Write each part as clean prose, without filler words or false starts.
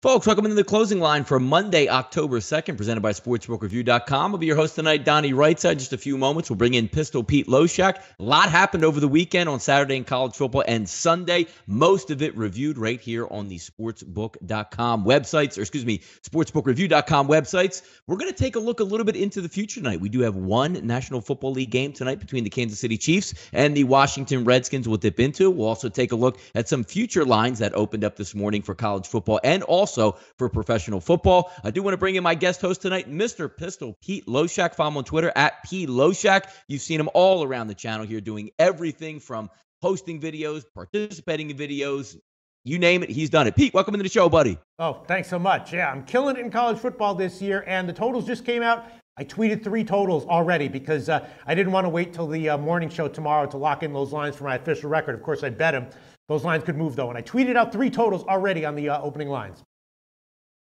Folks, welcome into the closing line for Monday, October 2nd, presented by SportsbookReview.com. I'll be your host tonight, Donnie RightSide. Just a few moments. We'll bring in Pistol Pete Loshak. A lot happened over the weekend on Saturday in college football and Sunday. Most of it reviewed right here on the SportsBook.com websites, SportsbookReview.com websites. We're going to take a look a little bit into the future tonight. We do have one National Football League game tonight between the Kansas City Chiefs and the Washington Redskins we'll dip into. We'll also take a look at some future lines that opened up this morning for college football and also for professional football. I do want to bring in my guest host tonight, Mr. Pistol Pete Loshak. Follow him on Twitter at PLoshak. You've seen him all around the channel here doing everything from posting videos, participating in videos, you name it, he's done it. Pete, welcome into the show, buddy. Oh, thanks so much. Yeah, I'm killing it in college football this year, and the totals just came out. I tweeted 3 totals already because I didn't want to wait till the morning show tomorrow to lock in those lines for my official record. Of course, I bet him. Those lines could move, though, and I tweeted out 3 totals already on the opening lines.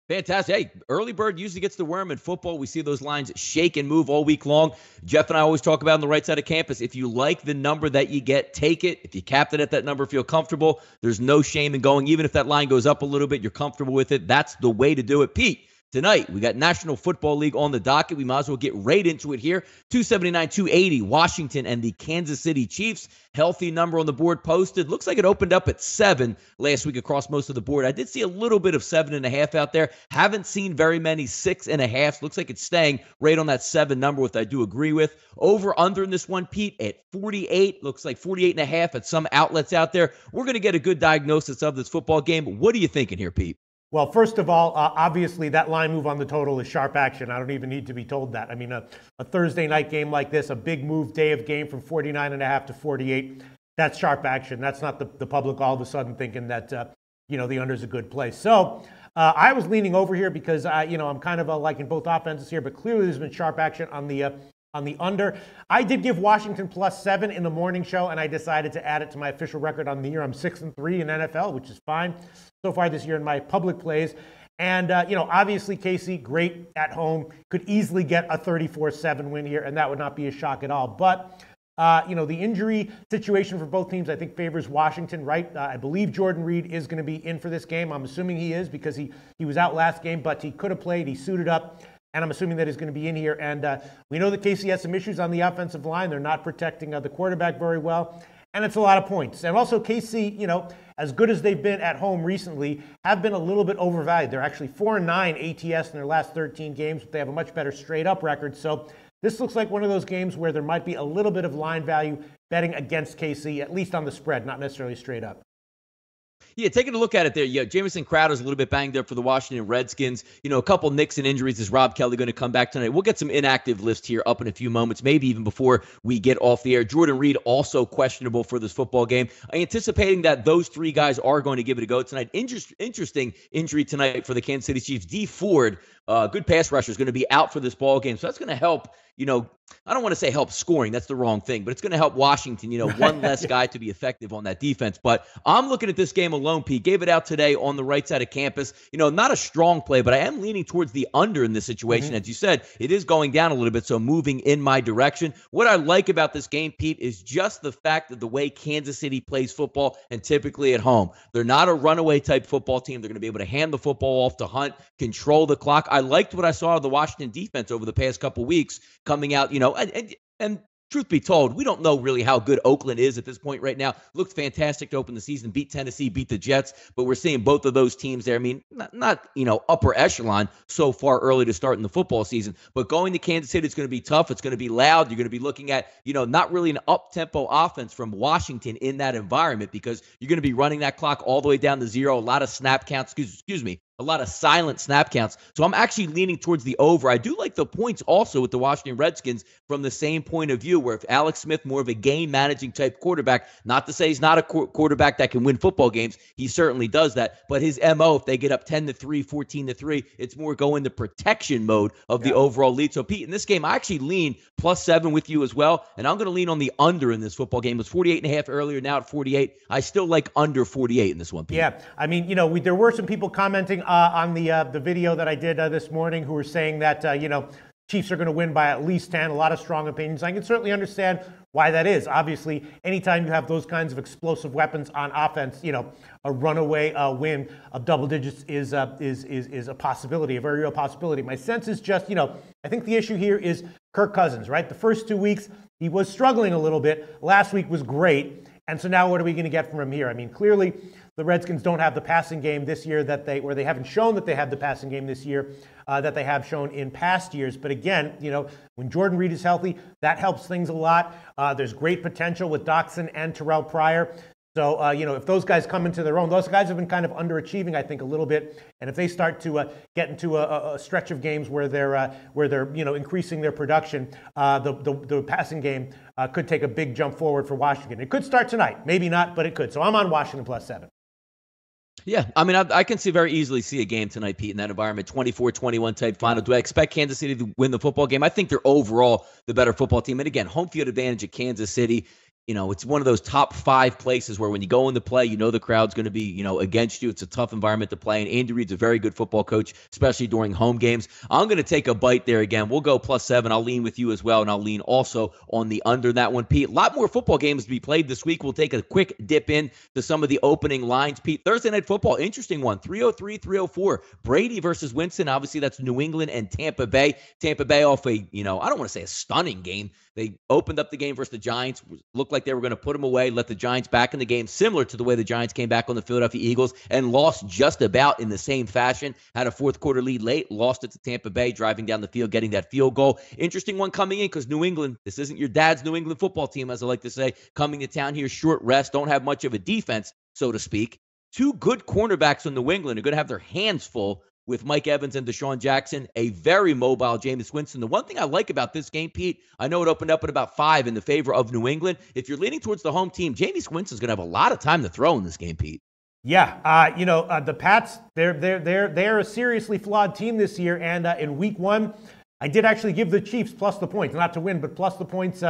Fantastic. Hey, early bird usually gets the worm in football. We see those lines shake and move all week long. Jeff and I always talk about on the right side of campus. If you like the number that you get, take it. If you capped it at that number, feel comfortable. There's no shame in going. Even if that line goes up a little bit, you're comfortable with it. That's the way to do it. Pete, tonight, we got National Football League on the docket. We might as well get right into it here. 279-280, Washington and the Kansas City Chiefs. Healthy number on the board posted. Looks like it opened up at 7 last week across most of the board. I did see a little bit of 7.5 out there. Haven't seen very many 6.5. Looks like it's staying right on that 7 number, which I do agree with. Over under in this one, Pete, at 48. Looks like 48.5 at some outlets out there. We're going to get a good diagnosis of this football game. What are you thinking here, Pete? Well, first of all, obviously that line move on the total is sharp action. I don't even need to be told that. I mean, a Thursday night game like this, a big move day of game from 49.5 to 48, that's sharp action. That's not the public all of a sudden thinking that, the under's a good place. So I was leaning over here because, I'm kind of liking both offenses here, but clearly there's been sharp action on the under. I did give Washington +7 in the morning show, and I decided to add it to my official record on the year. I'm 6-3 in NFL, which is fine so far this year in my public plays. And, obviously KC, great at home, could easily get a 34-7 win here, and that would not be a shock at all. But, the injury situation for both teams, I think, favors Washington, right? I believe Jordan Reed is going to be in for this game. I'm assuming he is because he was out last game, but he could have played. He suited up. And I'm assuming that he's going to be in here. And we know that KC has some issues on the offensive line. They're not protecting the quarterback very well. And it's a lot of points. And also KC, as good as they've been at home recently, have been a little bit overvalued. They're actually 4-9 ATS in their last 13 games, but they have a much better straight-up record. So this looks like one of those games where there might be a little bit of line value betting against KC, at least on the spread, not necessarily straight up. Yeah, taking a look at it there, Jamison Crowder's a little bit banged up for the Washington Redskins. A couple nicks and injuries. Is Rob Kelly going to come back tonight? We'll get some inactive list here up in a few moments, maybe even before we get off the air. Jordan Reed also questionable for this football game. Anticipating that those 3 guys are going to give it a go tonight. Interesting injury tonight for the Kansas City Chiefs. D. Ford, good pass rusher, is going to be out for this ball game. So that's going to help, I don't want to say help scoring. That's the wrong thing. But it's going to help Washington, one less guy to be effective on that defense. But I'm looking at this game alone, Pete. Gave it out today on the right side of campus. Not a strong play, but I am leaning towards the under in this situation. As you said, it is going down a little bit, so moving in my direction. What I like about this game, Pete, is just the fact that the way Kansas City plays football and typically at home. They're not a runaway type football team. They're going to be able to hand the football off to Hunt, control the clock. I liked what I saw of the Washington defense over the past couple weeks coming out, and truth be told, we don't know really how good Oakland is at this point right now. Looked fantastic to open the season, beat Tennessee, beat the Jets, but we're seeing both of those teams there. I mean, not upper echelon so far early to start in the football season, but going to Kansas City, it's going to be tough. It's going to be loud. You're going to be looking at, not really an up-tempo offense from Washington in that environment because you're going to be running that clock all the way down to 0, a lot of snap counts, excuse me, a lot of silent snap counts. So I'm actually leaning towards the over. I do like the points also with the Washington Redskins from the same point of view, where if Alex Smith, more of a game-managing type quarterback, not to say he's not a quarterback that can win football games, he certainly does that, but his MO, if they get up 10-3, 14-3, it's more go into protection mode of the overall lead. So, Pete, in this game, I actually lean +7 with you as well, and I'm going to lean on the under in this football game. It was 48.5 earlier, now at 48. I still like under 48 in this one, Pete. Yeah, I mean, there were some people commenting on the video that I did this morning who were saying that, Chiefs are going to win by at least 10. A lot of strong opinions. I can certainly understand why that is. Obviously, anytime you have those kinds of explosive weapons on offense, a runaway win of double digits is a possibility, a very real possibility. My sense is just, I think the issue here is Kirk Cousins, right? The first 2 weeks, he was struggling a little bit. Last week was great. And so now what are we going to get from him here? I mean, clearly the Redskins don't have the passing game this year or they haven't shown that they have the passing game this year that they have shown in past years. But again, when Jordan Reed is healthy, that helps things a lot. There's great potential with Doxson and Terrell Pryor. So, if those guys come into their own, those guys have been kind of underachieving, I think, a little bit. And if they start to get into a stretch of games where they're increasing their production, the passing game could take a big jump forward for Washington. It could start tonight, maybe not, but it could. So I'm on Washington +7. Yeah, I mean, I can very easily see a game tonight, Pete, in that environment, 24-21 type final. Do I expect Kansas City to win the football game? I think they're overall the better football team. And again, home field advantage at Kansas City. It's one of those top 5 places where when you go into play, the crowd's going to be, against you. It's a tough environment to play. And Andy Reid's a very good football coach, especially during home games. I'm going to take a bite there again. We'll go +7. I'll lean with you as well, and I'll lean also on the under that one, Pete. A lot more football games to be played this week. We'll take a quick dip in to some of the opening lines, Pete. Thursday Night Football, interesting one, 303, 304. Brady versus Winston. Obviously, that's New England and Tampa Bay. Tampa Bay off a, I don't want to say a stunning game. They opened up the game versus the Giants, looked like they were going to put them away, let the Giants back in the game, similar to the way the Giants came back on the Philadelphia Eagles, and lost just about in the same fashion. Had a fourth quarter lead late, lost it to Tampa Bay, driving down the field, getting that field goal. Interesting one coming in because New England, this isn't your dad's New England football team, as I like to say, coming to town here, short rest, don't have much of a defense, so to speak. 2 good cornerbacks from New England are going to have their hands full with Mike Evans and Deshaun Jackson, a very mobile Jameis Winston. The one thing I like about this game, Pete, I know it opened up at about 5 in the favor of New England. If you're leaning towards the home team, Jameis Winston's going to have a lot of time to throw in this game, Pete. Yeah, the Pats, they're a seriously flawed team this year, and in Week 1, I did actually give the Chiefs plus the points, not to win, but plus the points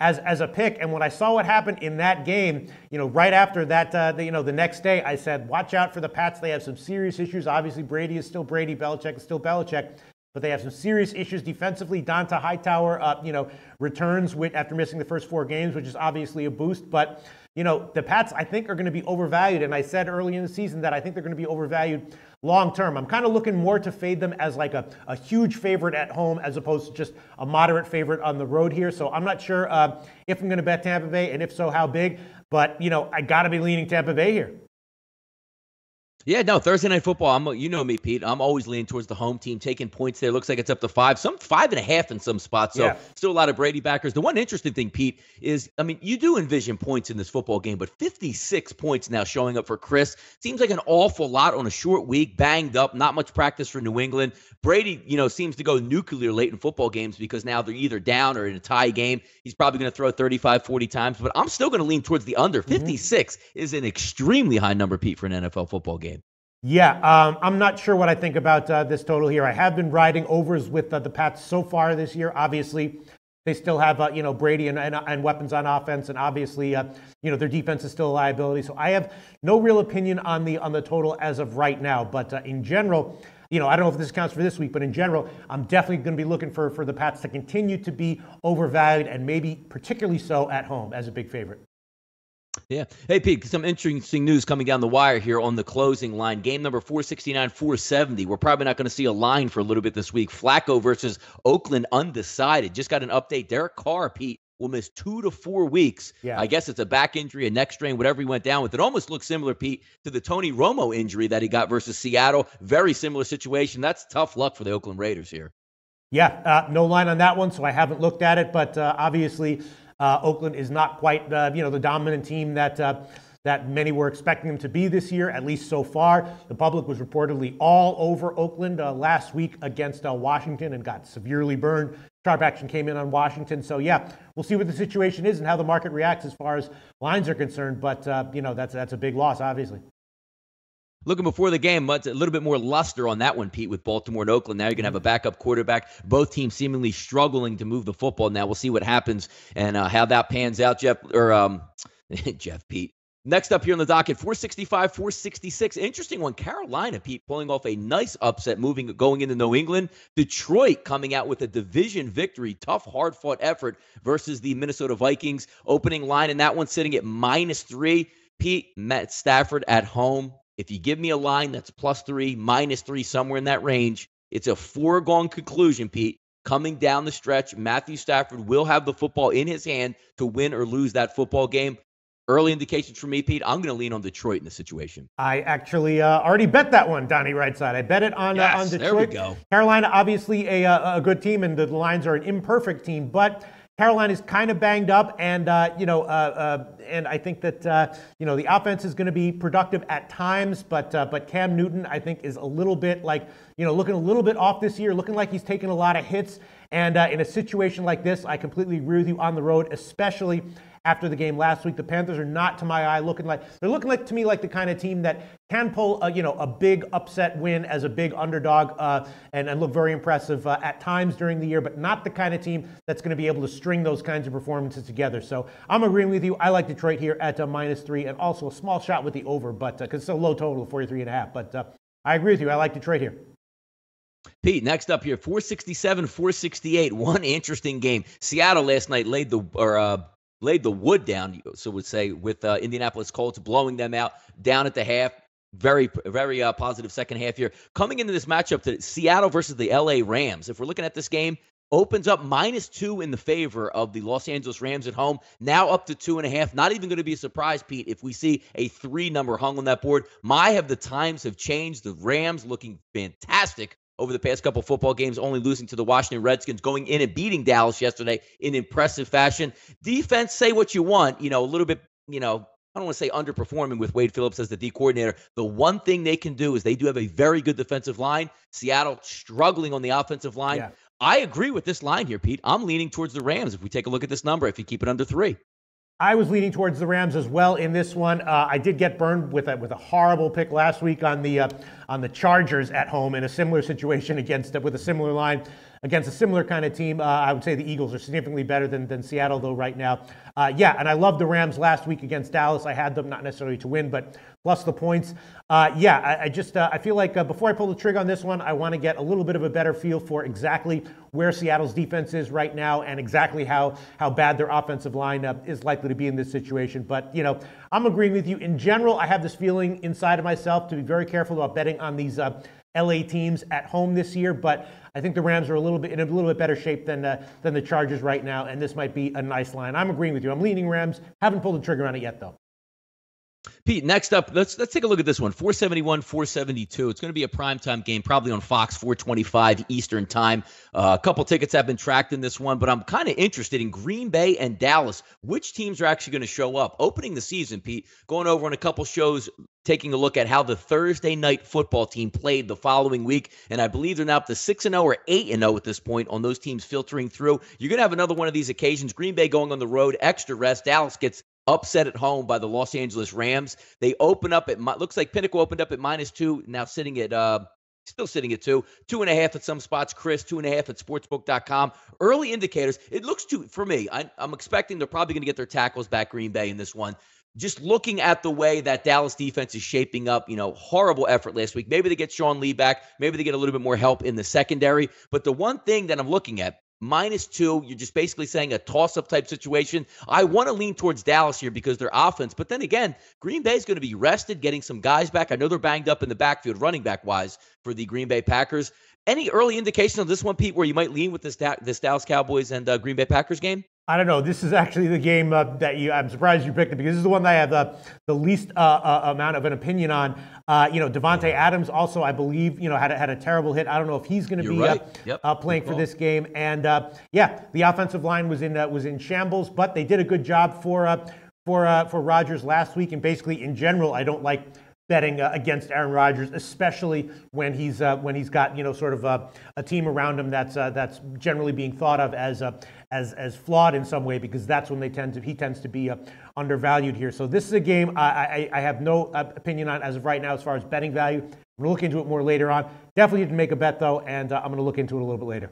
as a pick. And when I saw what happened in that game, right after that, the next day, I said, watch out for the Pats. They have some serious issues. Obviously, Brady is still Brady, Belichick is still Belichick, but they have some serious issues defensively. Donta Hightower, returns after missing the first 4 games, which is obviously a boost. But the Pats, I think, are going to be overvalued. And I said early in the season that I think they're going to be overvalued long term. I'm kind of looking more to fade them as like a huge favorite at home as opposed to just a moderate favorite on the road here. So I'm not sure if I'm going to bet Tampa Bay, and if so, how big. But, I got to be leaning Tampa Bay here. Yeah, no, Thursday Night Football, you know me, Pete. I'm always leaning towards the home team, taking points there. Looks like it's up to 5, some 5.5 in some spots. So still a lot of Brady backers. The one interesting thing, Pete, is, you do envision points in this football game, but 56 points now showing up for Chris. Seems like an awful lot on a short week, banged up, not much practice for New England. Brady, seems to go nuclear late in football games because now they're either down or in a tie game. He's probably going to throw 35, 40 times, but I'm still going to lean towards the under. 56 is an extremely high number, Pete, for an NFL football game. Yeah, I'm not sure what I think about this total here. I have been riding overs with the Pats so far this year. Obviously, they still have Brady and weapons on offense, and obviously their defense is still a liability. So I have no real opinion on the total as of right now. But in general, I don't know if this counts for this week, but in general, I'm definitely going to be looking for the Pats to continue to be overvalued, and maybe particularly so at home as a big favorite. Yeah. Hey, Pete, some interesting news coming down the wire here on the closing line. Game number 469, 470. We're probably not going to see a line for a little bit this week. Flacco versus Oakland undecided. Just got an update. Derek Carr, Pete, will miss 2 to 4 weeks. Yeah. I guess it's a back injury, a neck strain, whatever he went down with. It almost looks similar, Pete, to the Tony Romo injury that he got versus Seattle. Very similar situation. That's tough luck for the Oakland Raiders here. Yeah, no line on that one, so I haven't looked at it, but obviously Oakland is not quite the dominant team that many were expecting them to be this year, at least so far. The public was reportedly all over Oakland last week against Washington and got severely burned. Sharp action came in on Washington. So, yeah, we'll see what the situation is and how the market reacts as far as lines are concerned. But, that's a big loss, obviously. Looking before the game, but a little bit more luster on that one, Pete, with Baltimore and Oakland. Now you're going to have a backup quarterback. Both teams seemingly struggling to move the football. Now we'll see what happens and how that pans out, Pete. Next up here on the docket, 465, 466. Interesting one. Carolina, Pete, pulling off a nice upset, going into New England. Detroit coming out with a division victory. Tough, hard-fought effort versus the Minnesota Vikings. Opening line in that one sitting at -3. Pete, Matt Stafford at home. If you give me a line that's +3, -3, somewhere in that range, it's a foregone conclusion, Pete. Coming down the stretch, Matthew Stafford will have the football in his hand to win or lose that football game. Early indications for me, Pete, I'm going to lean on Detroit in this situation. I actually already bet that one, Donnie, RightSide. I bet it on Detroit. There we go. Carolina, obviously a good team, and the Lions are an imperfect team, but Carolina's kind of banged up, and and I think that the offense is going to be productive at times, but Cam Newton, I think, is a little bit looking a little bit off this year, looking like he's taken a lot of hits, and in a situation like this, I completely agree with you on the road, especially after the game last week. The Panthers are not, to my eye, looking like to me like the kind of team that can pull a big upset win as a big underdog and look very impressive at times during the year, but not the kind of team that's going to be able to string those kinds of performances together. So I'm agreeing with you. I like Detroit here at -3, and also a small shot with the over, but because it's a low total of 43.5. But I agree with you. I like Detroit here. Pete, next up here, 467, 468. One interesting game. Seattle last night laid the wood down, so would say, with Indianapolis Colts blowing them out down at the half. Very, very positive second half here. Coming into this matchup, to Seattle versus the LA Rams. If we're looking at this game, opens up -2 in the favor of the Los Angeles Rams at home. Now up to 2.5. Not even going to be a surprise, Pete, if we see a 3 number hung on that board. The times have changed. The Rams looking fantastic over the past couple football games, only losing to the Washington Redskins, going in and beating Dallas yesterday in impressive fashion. Defense, say what you want, a little bit, I don't want to say underperforming with Wade Phillips as the D coordinator. The one thing they can do is they do have a very good defensive line. Seattle struggling on the offensive line. Yeah. I agree with this line here, Pete. I'm leaning towards the Rams if we take a look at this number, if you keep it under 3. I was leaning towards the Rams as well in this one. I did get burned with a horrible pick last week on the Chargers at home in a similar situation with a similar line against a similar kind of team. I would say the Eagles are significantly better than Seattle, though, right now. And I loved the Rams last week against Dallas. I had them not necessarily to win, but plus the points. I feel like before I pull the trigger on this one, I want to get a little bit of a better feel for exactly where Seattle's defense is right now and exactly how bad their offensive line is likely to be in this situation. But, I'm agreeing with you. In general, I have this feeling inside of myself to be very careful about betting on these LA teams at home this year, but I think the Rams are in a little bit better shape than the Chargers right now, and this might be a nice line. I'm agreeing with you. I'm leaning Rams. Haven't pulled the trigger on it yet, though. Pete, next up, let's take a look at this one. 471, 472. It's going to be a primetime game, probably on Fox, 425 Eastern time. A couple tickets have been tracked in this one, but I'm kind of interested in Green Bay and Dallas. Which teams are actually going to show up? Opening the season, Pete, going over on a couple shows, taking a look at how the Thursday night football team played the following week, and I believe they're now up to 6-0 or 8-0 at this point on those teams filtering through. You're going to have another one of these occasions. Green Bay going on the road, extra rest. Dallas gets upset at home by the Los Angeles Rams. They open up looks like Pinnacle opened up at -2, now sitting at still sitting at 2, 2.5 at some spots. Chris, 2.5 at sportsbook.com. Early indicators, it looks for me, I'm expecting they're probably going to get their tackles back, Green Bay, in this one. Just looking at the way that Dallas defense is shaping up, horrible effort last week. Maybe they get Sean Lee back. Maybe they get a little bit more help in the secondary. But the one thing that I'm looking at, -2, you're just basically saying a toss-up type situation. I want to lean towards Dallas here because their offense. But then again, Green Bay is going to be rested, getting some guys back. I know they're banged up in the backfield, running back-wise, for the Green Bay Packers. Any early indication on this one, Pete, where you might lean with this Dallas Cowboys and Green Bay Packers game? I don't know. This is actually the game I'm surprised you picked it, because this is the one that I have the least amount of an opinion on. Devontae Adams also, I believe, had a terrible hit. I don't know if he's going to be right. Playing for this game. And the offensive line was in shambles, but they did a good job for Rodgers last week. And basically, in general, I don't like betting against Aaron Rodgers, especially when he's got sort of a team around him that's generally being thought of as flawed in some way, because that's when he tends to be undervalued here. So this is a game I have no opinion on as of right now as far as betting value. I'm going to look into it more later on. Definitely need to make a bet though, and I'm going to look into it a little bit later.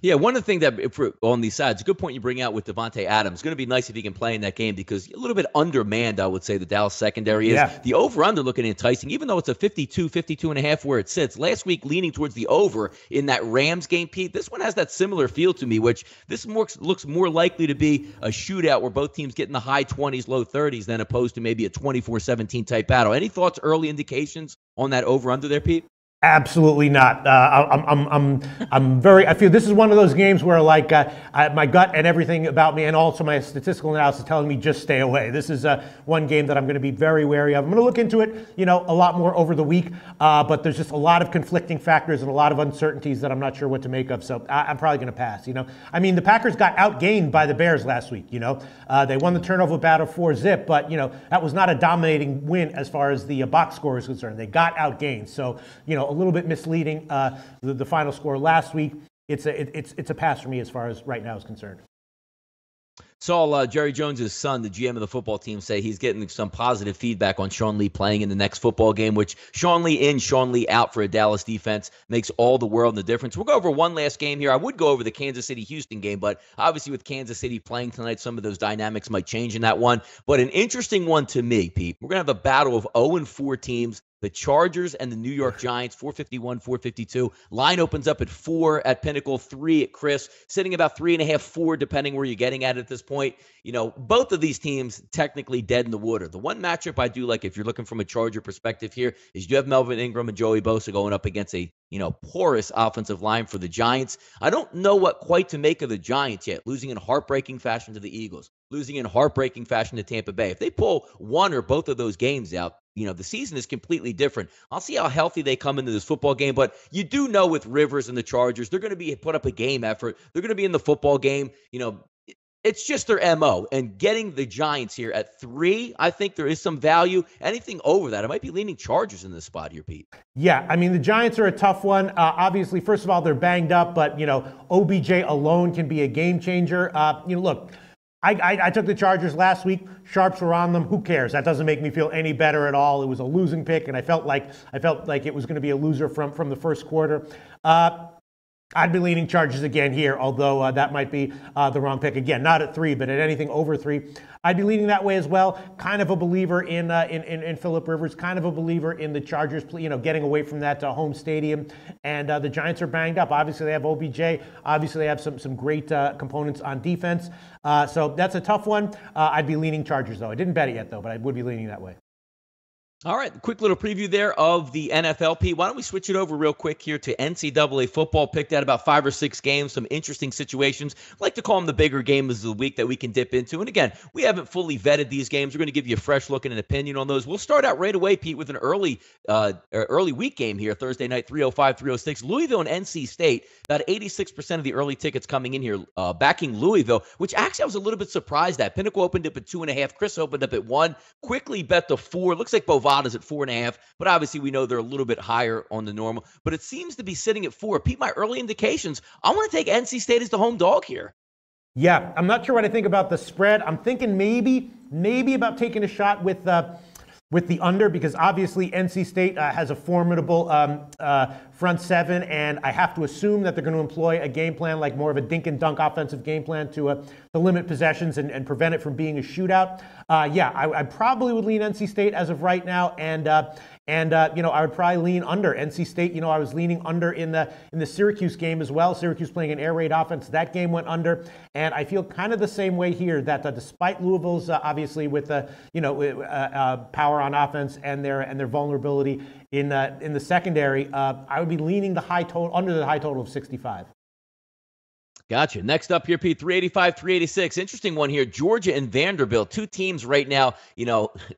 Yeah, one of the things that on these sides, a good point you bring out with Devontae Adams. It's going to be nice if he can play in that game because a little bit undermanned, I would say, the Dallas secondary is. Yeah. The over-under looking enticing, even though it's a 52 and a half where it sits. Last week, leaning towards the over in that Rams game, Pete. This one has that similar feel to me, which this looks more likely to be a shootout where both teams get in the high 20s, low 30s than opposed to maybe a 24-17 type battle. Any thoughts, early indications on that over-under there, Pete? Absolutely not. I feel this is one of those games where my gut and everything about me and also my statistical analysis is telling me just stay away. This is one game that I'm going to be very wary of. I'm going to look into it, a lot more over the week, but there's just a lot of conflicting factors and a lot of uncertainties that I'm not sure what to make of. So I'm probably going to pass. The Packers got outgained by the Bears last week. They won the turnover battle 4-0, but that was not a dominating win as far as the box score is concerned. They got outgained. So a little bit misleading, the final score last week. It's a pass for me as far as right now is concerned. Saw Jerry Jones' son, the GM of the football team, say he's getting some positive feedback on Sean Lee playing in the next football game, which Sean Lee in, Sean Lee out for a Dallas defense makes all the world and the difference. We'll go over one last game here. I would go over the Kansas City-Houston game, but obviously with Kansas City playing tonight, some of those dynamics might change in that one. But an interesting one to me, Pete. We're going to have a battle of 0-4 teams. The Chargers and the New York Giants, 451, 452. Line opens up at 4 at Pinnacle, 3 at Chris, sitting about 3.5, 4, depending where you're getting at this point. Both of these teams technically dead in the water. The one matchup I do like, if you're looking from a Charger perspective here, is you have Melvin Ingram and Joey Bosa going up against a porous offensive line for the Giants. I don't know what quite to make of the Giants yet, losing in heartbreaking fashion to the Eagles, losing in heartbreaking fashion to Tampa Bay. If they pull one or both of those games out, the season is completely different. I'll see how healthy they come into this football game, but you do know with Rivers and the Chargers, they're going to put up a game effort. They're going to be in the football game. It's just their MO. And getting the Giants here at 3, I think there is some value. Anything over that, I might be leaning Chargers in this spot here, Pete. Yeah, the Giants are a tough one. Obviously, first of all, they're banged up, but, OBJ alone can be a game changer. Look, I took the Chargers last week. Sharps were on them. Who cares? That doesn't make me feel any better at all. It was a losing pick, and I felt like it was going to be a loser from the first quarter. I'd be leaning Chargers again here, although that might be the wrong pick. Again, not at 3, but at anything over 3. I'd be leaning that way as well. Kind of a believer in Phillip Rivers. Kind of a believer in the Chargers, getting away from that home stadium. And the Giants are banged up. Obviously, they have OBJ. Obviously, they have some great components on defense. So that's a tough one. I'd be leaning Chargers, though. I didn't bet it yet, though, but I would be leaning that way. All right, quick little preview there of the NFL. Pete, why don't we switch it over real quick here to NCAA football? Picked out about 5 or 6 games, some interesting situations. I like to call them the bigger games of the week that we can dip into. And again, we haven't fully vetted these games. We're going to give you a fresh look and an opinion on those. We'll start out right away, Pete, with an early week game here, Thursday night, 3:05, 3:06. Louisville and NC State, about 86% of the early tickets coming in here backing Louisville, which actually I was a little bit surprised at. Pinnacle opened up at 2.5. Chris opened up at 1. Quickly bet to 4. Looks like Bovada is at 4.5, but obviously we know they're a little bit higher on the normal. But it seems to be sitting at 4. Pete, my early indications, I want to take NC State as the home dog here. Yeah, I'm not sure what I think about the spread. I'm thinking maybe about taking a shot with the under, because obviously NC State has a formidable front seven, and I have to assume that they're going to employ a game plan like more of a dink and dunk offensive game plan to limit possessions and prevent it from being a shootout. I probably would lean NC State as of right now, and I would probably lean under NC State. I was leaning under in the Syracuse game as well. Syracuse playing an air raid offense. That game went under, and I feel kind of the same way here. That despite Louisville's obviously with power on offense and their vulnerability in the secondary, I would be leaning under the high total of 65. Gotcha. Next up here, Pete, 385, 386. Interesting one here. Georgia and Vanderbilt, 2 teams right now,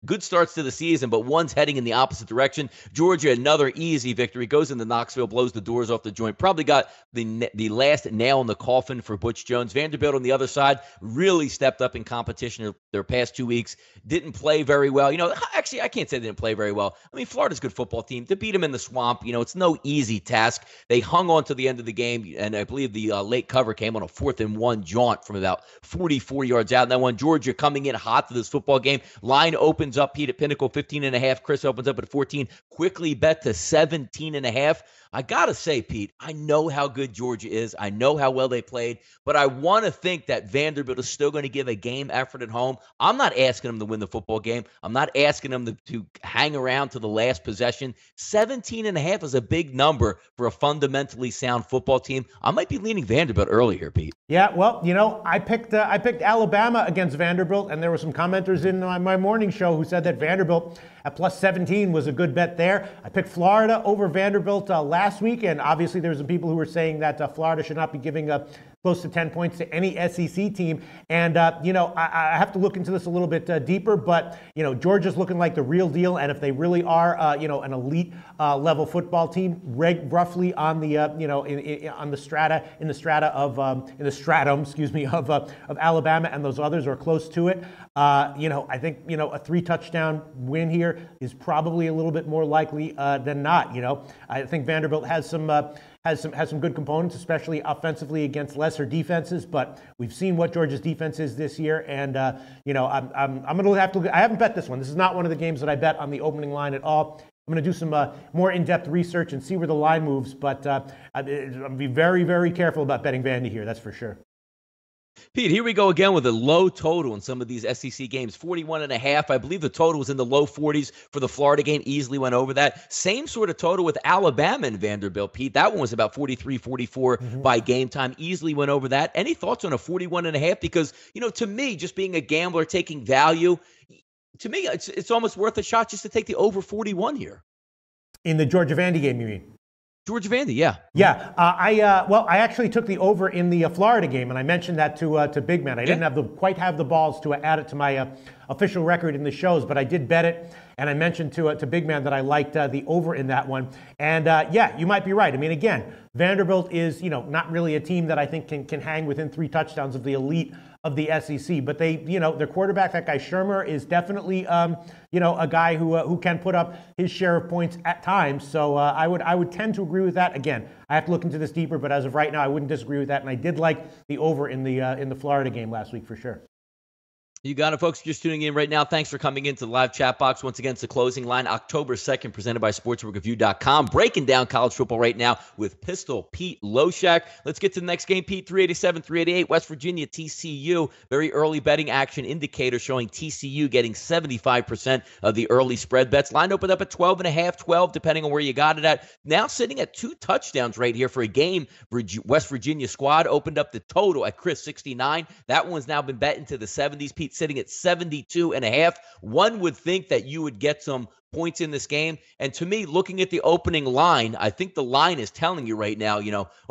good starts to the season, but one's heading in the opposite direction. Georgia, another easy victory, goes into Knoxville, blows the doors off the joint. Probably got the last nail in the coffin for Butch Jones. Vanderbilt on the other side really stepped up in competition their past 2 weeks. Didn't play very well. Actually, I can't say they didn't play very well. Florida's a good football team. To beat them in the swamp, it's no easy task. They hung on to the end of the game, and I believe the late cover came game on a 4th-and-1 jaunt from about 44 yards out. And that one, Georgia coming in hot to this football game. Line opens up, Pete, at Pinnacle, 15.5. Chris opens up at 14. Quickly bet to 17.5. I got to say, Pete, I know how good Georgia is. I know how well they played, but I want to think that Vanderbilt is still going to give a game effort at home. I'm not asking them to win the football game. I'm not asking them to hang around to the last possession. 17.5 is a big number for a fundamentally sound football team. I might be leaning Vanderbilt early here, Pete. Yeah, well, I picked Alabama against Vanderbilt, and there were some commenters in my morning show who said that Vanderbilt at plus 17 was a good bet there. I picked Florida over Vanderbilt last week, and obviously there were some people who were saying that Florida should not be giving up close to 10 points to any SEC team. And, I have to look into this a little bit deeper, but, Georgia's looking like the real deal. And if they really are, an elite level football team, roughly on the, in the stratum, of Alabama and those others, or close to it, I think, a 3-touchdown win here is probably a little bit more likely than not. I think Vanderbilt has some good components, especially offensively against lesser defenses. But we've seen what Georgia's defense is this year, and I'm going to have to. I haven't bet this one. This is not one of the games that I bet on the opening line at all. I'm going to do some more in-depth research and see where the line moves. But I'll be very, very careful about betting Vandy here. That's for sure. Pete, here we go again with a low total in some of these SEC games. 41.5. I believe the total was in the low 40s for the Florida game. Easily went over that. Same sort of total with Alabama and Vanderbilt, Pete. That one was about 43, 44 by game time. Easily went over that. Any thoughts on a 41.5? Because, to me, just being a gambler, taking value, to me, it's almost worth a shot just to take the over 41 here. In the Georgia Vandy game, you mean? Georgia Vandy, yeah. Yeah, I actually took the over in the Florida game, and I mentioned that to Big Man. I didn't quite have the balls to add it to my official record in the shows, but I did bet it, and I mentioned to Big Man that I liked the over in that one. And you might be right. I mean, again, Vanderbilt is not really a team that I think can hang within 3 touchdowns of the elite of the SEC, but they, their quarterback, that guy Shermer, is definitely, a guy who can put up his share of points at times. So I would tend to agree with that. Again, I have to look into this deeper, but as of right now, I wouldn't disagree with that. And I did like the over in the Florida game last week for sure. You got it, folks. Just tuning in right now. Thanks for coming into the live chat box. Once again, it's the closing line, October 2nd, presented by SportsReview.com. Breaking down college football right now with Pistol Pete Loshak. Let's get to the next game, Pete. 387, 388, West Virginia, TCU. Very early betting action indicator showing TCU getting 75% of the early spread bets. Line opened up at 12.5, 12, depending on where you got it at. Now sitting at 2 touchdowns right here for a game. West Virginia squad opened up the total at Chris 69. That one's now been bet into the 70s, Pete, sitting at 72.5. One would think that you would get some points in this game. And to me, looking at the opening line, I think the line is telling you right now,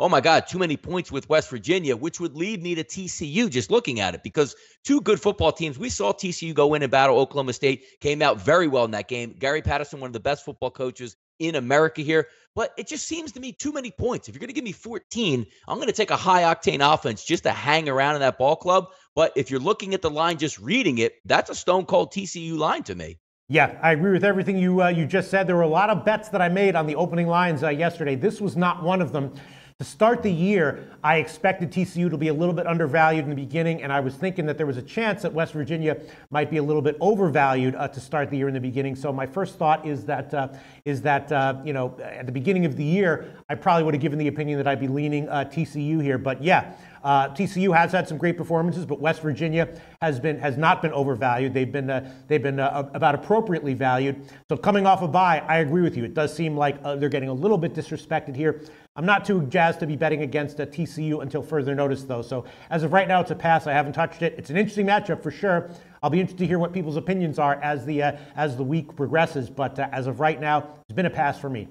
oh my God, too many points with West Virginia, which would lead me to TCU just looking at it, because 2 good football teams. We saw TCU go in and battle Oklahoma State, came out very well in that game. Gary Patterson, one of the best football coaches in America here. But it just seems to me too many points. If you're going to give me 14, I'm going to take a high-octane offense just to hang around in that ball club. But if you're looking at the line, just reading it, that's a stone-cold TCU line to me. Yeah, I agree with everything you just said. There were a lot of bets that I made on the opening lines yesterday. This was not one of them. To start the year, I expected TCU to be a little bit undervalued in the beginning, and I was thinking that there was a chance that West Virginia might be a little bit overvalued to start the year in the beginning. So my first thought is that at the beginning of the year, I probably would have given the opinion that I'd be leaning TCU here. But yeah, TCU has had some great performances, but West Virginia has not been overvalued. They've been about appropriately valued. So coming off a bye, I agree with you. It does seem like they're getting a little bit disrespected here. I'm not too jazzed to be betting against TCU until further notice, though. So as of right now, it's a pass. I haven't touched it. It's an interesting matchup for sure. I'll be interested to hear what people's opinions are as the week progresses. But as of right now, it's been a pass for me.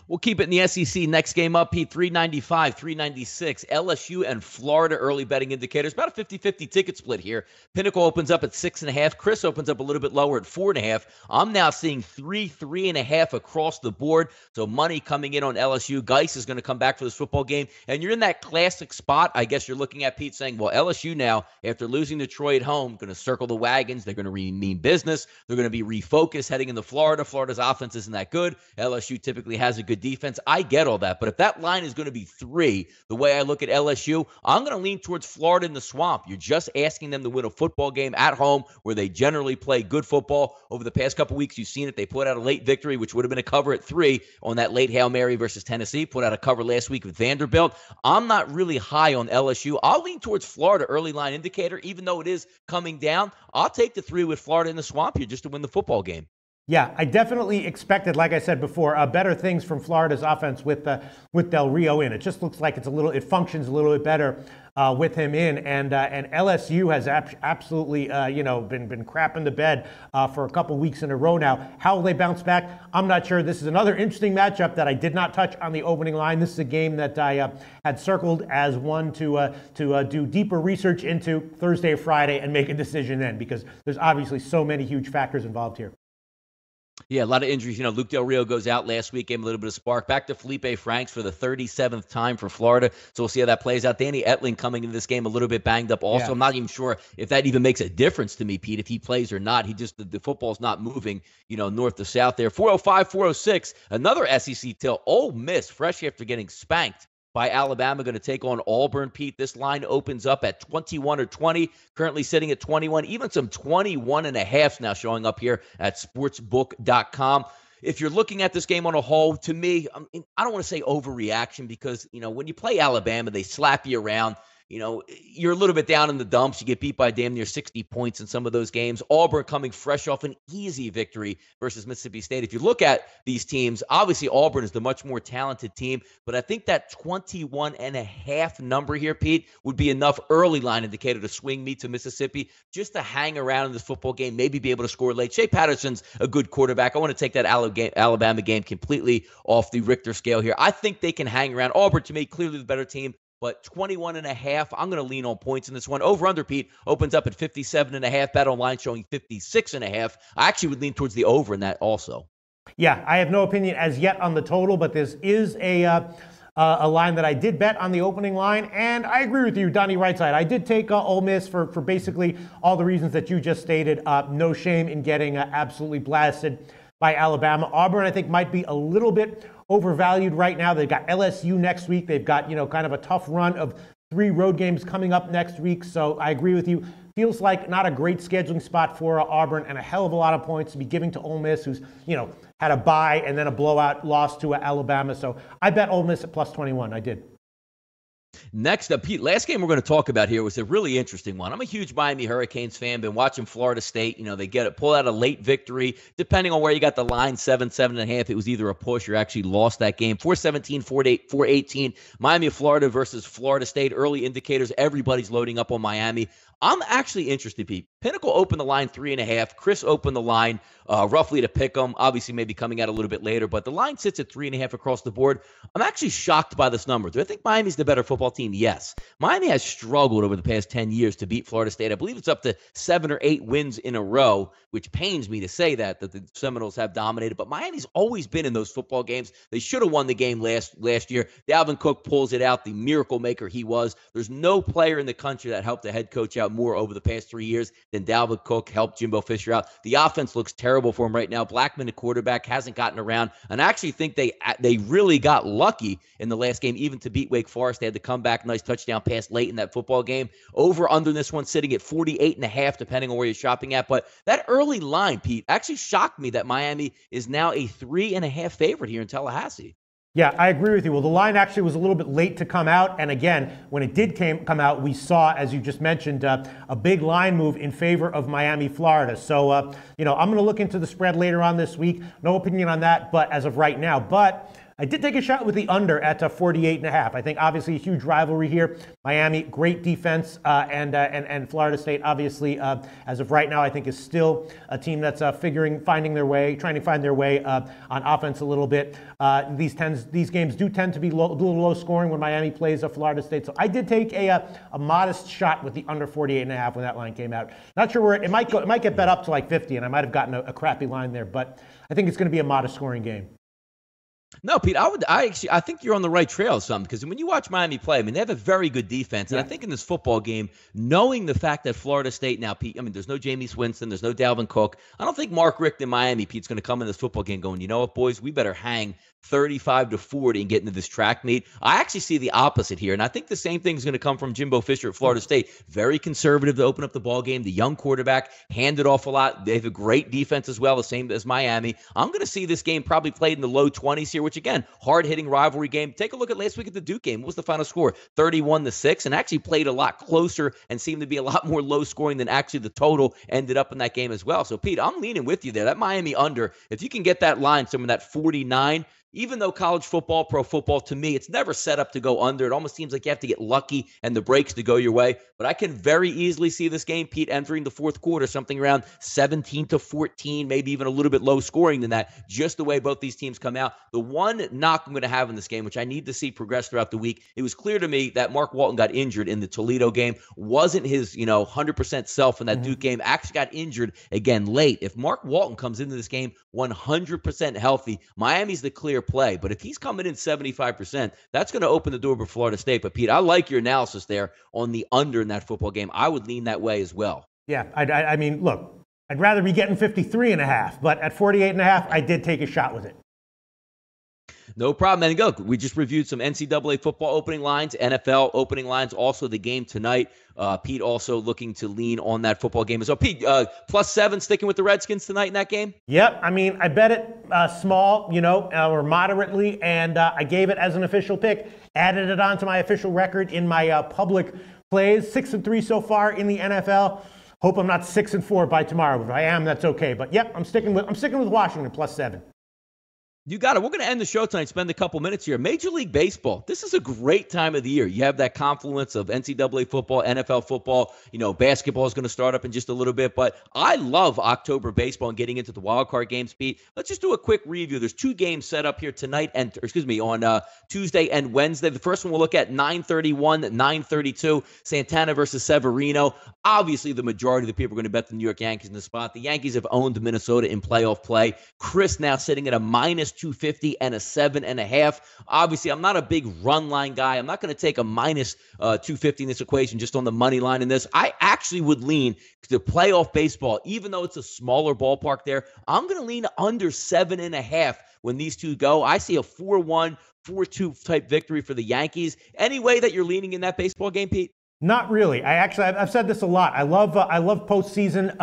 We'll keep it in the SEC. Next game up, Pete, 395, 396. LSU and Florida early betting indicators. About a 50-50 ticket split here. Pinnacle opens up at 6.5. Chris opens up a little bit lower at 4.5. I'm now seeing 3.5 across the board. So money coming in on LSU. Geis is going to come back for this football game. And you're in that classic spot. I guess you're looking at Pete saying, well, LSU now, after losing to Troy at home, going to circle the wagons. They're going to mean business. They're going to be refocused heading into Florida. Florida's offense isn't that good. LSU typically has a good defense. I get all that. But if that line is going to be 3, the way I look at LSU, I'm going to lean towards Florida in the Swamp. You're just asking them to win a football game at home where they generally play good football. Over the past couple weeks, you've seen it. They put out a late victory, which would have been a cover at 3 on that late Hail Mary versus Tennessee. Put out a cover last week with Vanderbilt. I'm not really high on LSU. I'll lean towards Florida early line indicator, even though it is coming down. I'll take the 3 with Florida in the Swamp here just to win the football game. Yeah, I definitely expected, like I said before, better things from Florida's offense with Del Rio in. It just looks like it functions a little bit better with him in, and LSU has absolutely been crapping the bed for a couple weeks in a row now. How will they bounce back? I'm not sure. This is another interesting matchup that I did not touch on the opening line. This is a game that I had circled as one to do deeper research into Thursday or Friday and make a decision then, because there's obviously so many huge factors involved here. Yeah, a lot of injuries. Luke Del Rio goes out last week, gave him a little bit of spark. Back to Felipe Franks for the 37th time for Florida. So we'll see how that plays out. Danny Etling coming into this game a little bit banged up also. Yeah. I'm not even sure if that even makes a difference to me, Pete, if he plays or not. The football's not moving, north to south there. 405, 406, another SEC till. Ole Miss, fresh after getting spanked by Alabama, going to take on Auburn, Pete. This line opens up at 21 or 20, currently sitting at 21, even some 21.5 now showing up here at sportsbook.com. If you're looking at this game on a whole, to me, I don't want to say overreaction because, when you play Alabama, they slap you around. You're a little bit down in the dumps. You get beat by damn near 60 points in some of those games. Auburn coming fresh off an easy victory versus Mississippi State. If you look at these teams, obviously Auburn is the much more talented team, but I think that 21.5 number here, Pete, would be enough early line indicator to swing me to Mississippi just to hang around in this football game, maybe be able to score late. Shea Patterson's a good quarterback. I want to take that Alabama game completely off the Richter scale here. I think they can hang around. Auburn, to me, clearly the better team. But 21.5, I'm going to lean on points in this one. Over under, Pete, opens up at 57.5. Bet online showing 56.5. I actually would lean towards the over in that also. Yeah, I have no opinion as yet on the total, but this is a line that I did bet on the opening line, and I agree with you, Donnie RightSide. I did take Ole Miss for basically all the reasons that you just stated. No shame in getting absolutely blasted by Alabama. Auburn, I think, might be a little bit overvalued right now. They've got LSU next week. They've got, kind of a tough run of 3 road games coming up next week. So I agree with you. Feels like not a great scheduling spot for Auburn, and a hell of a lot of points to be giving to Ole Miss, who's, had a bye and then a blowout loss to Alabama. So I bet Ole Miss at plus 21. I did. Next up, Pete, last game we're going to talk about here was a really interesting one. I'm a huge Miami Hurricanes fan. Been watching Florida State. They pull out a late victory. Depending on where you got the line, 7.5. It was either a push or actually lost that game. 417, 418. Miami of Florida versus Florida State. Early indicators, everybody's loading up on Miami. I'm actually interested, Pete. Pinnacle opened the line 3.5. Chris opened the line roughly to pick them. Obviously, maybe coming out a little bit later, but the line sits at 3.5 across the board. I'm actually shocked by this number. Do I think Miami's the better football team? Yes. Miami has struggled over the past 10 years to beat Florida State. I believe it's up to 7 or 8 wins in a row, which pains me to say that the Seminoles have dominated. But Miami's always been in those football games. They should have won the game last year. Dalvin Cook pulls it out, the miracle maker he was. There's no player in the country that helped the head coach out more over the past 3 years than Dalvin Cook helped Jimbo Fisher out. The offense looks terrible for him right now. Blackman, the quarterback, hasn't gotten around. And I actually think they really got lucky in the last game, even to beat Wake Forest. They had to come back, nice touchdown pass late in that football game. Over under this one sitting at 48.5, depending on where you're shopping at. But that early line, Pete, actually shocked me that Miami is now a 3.5 favorite here in Tallahassee. Yeah, I agree with you. Well, the line actually was a little bit late to come out. And again, when it did come out, we saw, as you just mentioned, a big line move in favor of Miami, Florida. So, I'm going to look into the spread later on this week. No opinion on that, but as of right now. But I did take a shot with the under at 48.5. I think obviously a huge rivalry here. Miami, great defense, and Florida State, obviously, as of right now, I think is still a team that's trying to find their way on offense a little bit. These games do tend to be a little low scoring when Miami plays Florida State. So I did take a modest shot with the under 48.5 when that line came out. Not sure where it might go. It might get bet up to like 50, and I might have gotten a crappy line there, but I think it's going to be a modest scoring game. No, Pete, I think you're on the right trail some because when you watch Miami play, I mean, they have a very good defense. And I think in this football game, knowing the fact that Florida State now, Pete, I mean, there's no Jameis Winston, there's no Dalvin Cook. I don't think Mark Richt in Miami, Pete's going to come in this football game going, you know what, boys, we better hang 35-40 and get into this track meet. I actually see the opposite here, and I think the same thing is going to come from Jimbo Fisher at Florida State. Very conservative to open up the ball game. The young quarterback handed off a lot. They have a great defense as well, the same as Miami. I'm going to see this game probably played in the low 20s here, which again, hard-hitting rivalry game. Take a look at last week at the Duke game. What was the final score? 31-6, and actually played a lot closer and seemed to be a lot more low-scoring than actually the total ended up in that game as well. So, Pete, I'm leaning with you there. That Miami under, if you can get that line, some of that 49, even though college football, pro football, to me, it's never set up to go under. It almost seems like you have to get lucky and the breaks to go your way. But I can very easily see this game, Pete, entering the fourth quarter, something around 17-14, maybe even a little bit low scoring than that, just the way both these teams come out. The one knock I'm going to have in this game, which I need to see progress throughout the week, it was clear to me that Mark Walton got injured in the Toledo game. Wasn't his, 100% self in that Duke game. Actually got injured again late. If Mark Walton comes into this game 100% healthy, Miami's the clear play. But if he's coming in 75%, that's going to open the door for Florida State. But, Pete, I like your analysis there on the under in that football game. I would lean that way as well. Yeah, I mean, look, I'd rather be getting 53.5, but at 48.5, I did take a shot with it. No problem. And look, we just reviewed some NCAA football opening lines, NFL opening lines, also the game tonight. Pete also looking to lean on that football game as well. Pete, +7 sticking with the Redskins tonight in that game? Yep. I mean, I bet it small, or moderately, and I gave it as an official pick. Added it onto my official record in my public plays. 6-3 so far in the NFL. Hope I'm not 6-4 by tomorrow. If I am, that's okay. But yep, I'm sticking with Washington +7. You got it. We're going to end the show tonight, spend a couple minutes here. Major League Baseball. This is a great time of the year. You have that confluence of NCAA football, NFL football. Basketball is going to start up in just a little bit. But I love October baseball and getting into the wild card games, Pete. Let's just do a quick review. There's 2 games set up here tonight on Tuesday and Wednesday. The first one we'll look at 9:31, 9:32, Santana versus Severino. Obviously, the majority of the people are going to bet the New York Yankees in the spot. The Yankees have owned Minnesota in playoff play. Chris now sitting at a -250 and a 7.5. Obviously, I'm not a big run line guy. I'm not going to take a -250 in this equation just on the money line in this. I actually would lean to playoff baseball, even though it's a smaller ballpark there. I'm going to lean under 7.5 when these two go. I see a 4-1, 4-2 type victory for the Yankees. Any way that you're leaning in that baseball game, Pete? Not really. I've said this a lot. I love postseason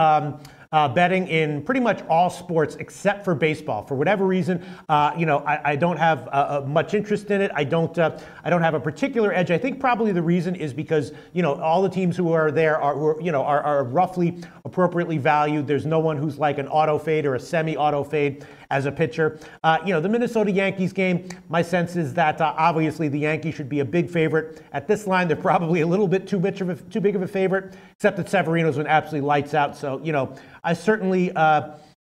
betting in pretty much all sports except for baseball. For whatever reason, I don't have much interest in it. I don't have a particular edge. I think probably the reason is because all the teams who are there are roughly appropriately valued. There's no one who's like an auto fade or a semi-auto fade as a pitcher. The Minnesota Yankees game, my sense is that obviously the Yankees should be a big favorite. At this line, they're probably a little bit too big of a favorite, except that Severino's been absolutely lights out. So, I certainly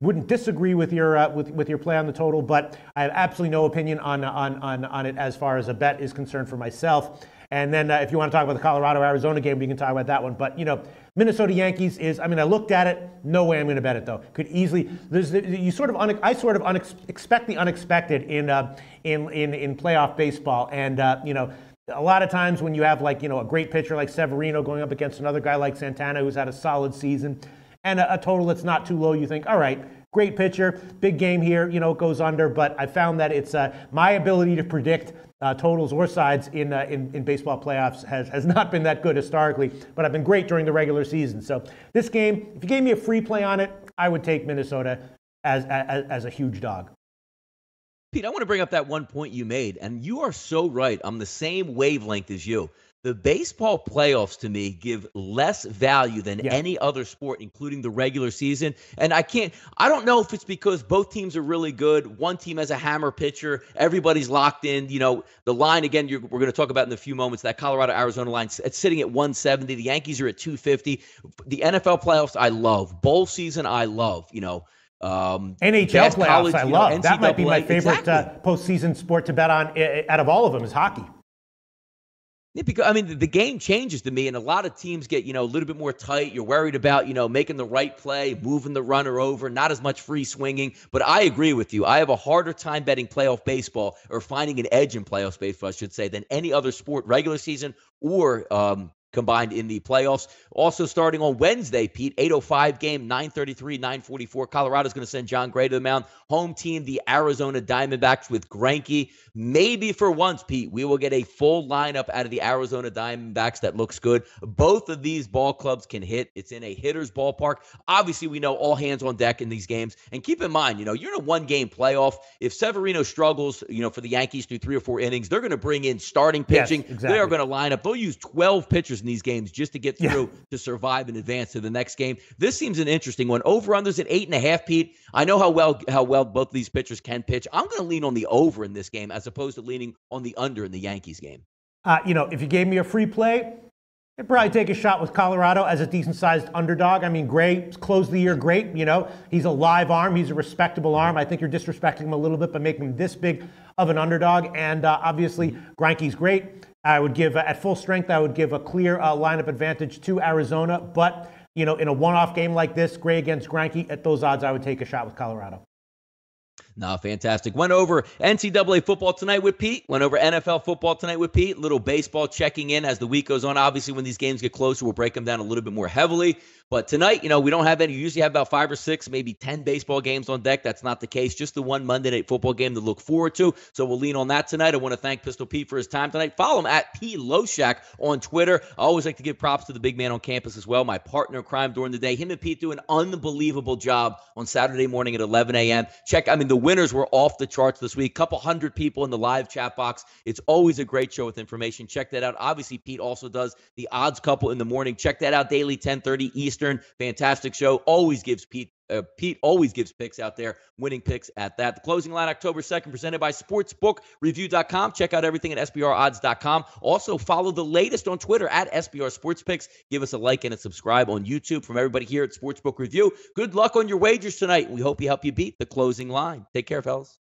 wouldn't disagree with your play on the total, but I have absolutely no opinion on it as far as a bet is concerned for myself. And then if you want to talk about the Colorado-Arizona game, we can talk about that one. But, Minnesota Yankees I looked at it. No way I'm going to bet it, though. Could easily, I sort of expect the unexpected in playoff baseball. And, a lot of times when you have a great pitcher like Severino going up against another guy like Santana who's had a solid season and a total that's not too low, you think, all right, great pitcher, big game here, it goes under. But I found that it's my ability to predict totals or sides in baseball playoffs has not been that good historically, but I've been great during the regular season. So this game, if you gave me a free play on it, I would take Minnesota as a huge dog. Pete, I want to bring up that one point you made, and you are so right. I'm the same wavelength as you. The baseball playoffs, to me, give less value than any other sport, including the regular season. And I don't know if it's because both teams are really good. One team has a hammer pitcher. Everybody's locked in. The line, again, we're going to talk about in a few moments, that Colorado-Arizona line, it's sitting at 170. The Yankees are at 250. The NFL playoffs, I love. Bowl season, I love. NHL playoffs, college, I love. NCAA, that might be my favorite postseason sport to bet on out of all of them is hockey. Yeah, because I mean, the game changes to me, and a lot of teams get, a little bit more tight. You're worried about, making the right play, moving the runner over, not as much free swinging. But I agree with you. I have a harder time betting playoff baseball, or finding an edge in playoff baseball, I should say, than any other sport, regular season or combined in the playoffs. Also starting on Wednesday, Pete, 8:05 game, 9:33, 9:44. Colorado's going to send John Gray to the mound. Home team, the Arizona Diamondbacks with Greinke. Maybe for once, Pete, we will get a full lineup out of the Arizona Diamondbacks that looks good. Both of these ball clubs can hit. It's in a hitter's ballpark. Obviously, we know all hands on deck in these games. And keep in mind, you're in a one-game playoff. If Severino struggles, for the Yankees through 3 or 4 innings, they're going to bring in starting pitching. Yes, exactly. They are going to line up. They'll use 12 pitchers in these games just to get through to survive and advance to the next game. This seems an interesting one. Over-unders at 8.5, Pete. I know how well both of these pitchers can pitch. I'm going to lean on the over in this game as opposed to leaning on the under in the Yankees game. If you gave me a free play, I'd probably take a shot with Colorado as a decent-sized underdog. I mean, Gray closed the year great. He's a live arm. He's a respectable arm. I think you're disrespecting him a little bit by making him this big of an underdog. And obviously, Greinke's great. I would give, at full strength, I would give a clear lineup advantage to Arizona. But, in a one-off game like this, Gray against Greinke, at those odds, I would take a shot with Colorado. No, fantastic. Went over NCAA football tonight with Pete. Went over NFL football tonight with Pete. Little baseball checking in as the week goes on. Obviously, when these games get closer, we'll break them down a little bit more heavily. But tonight, we don't have any. You usually have about 5 or 6, maybe 10 baseball games on deck. That's not the case. Just the one Monday Night Football game to look forward to. So we'll lean on that tonight. I want to thank Pistol Pete for his time tonight. Follow him at P. Loshak on Twitter. I always like to give props to the big man on campus as well, my partner in crime during the day. Him and Pete do an unbelievable job on Saturday morning at 11 a.m. The winners were off the charts this week. Couple hundred people in the live chat box. It's always a great show with information. Check that out. Obviously, Pete also does the odds couple in the morning. Check that out daily, 10:30 Eastern. Fantastic show. Always gives Pete always gives picks out there, winning picks at that. The closing line October 2nd, presented by sportsbookreview.com. Check out everything at sbrodds.com. Also, follow the latest on Twitter at SBR Sports Picks. Give us a like and a subscribe on YouTube. From everybody here at Sportsbook Review, good luck on your wagers tonight. We hope you help you beat the closing line. Take care, fellas.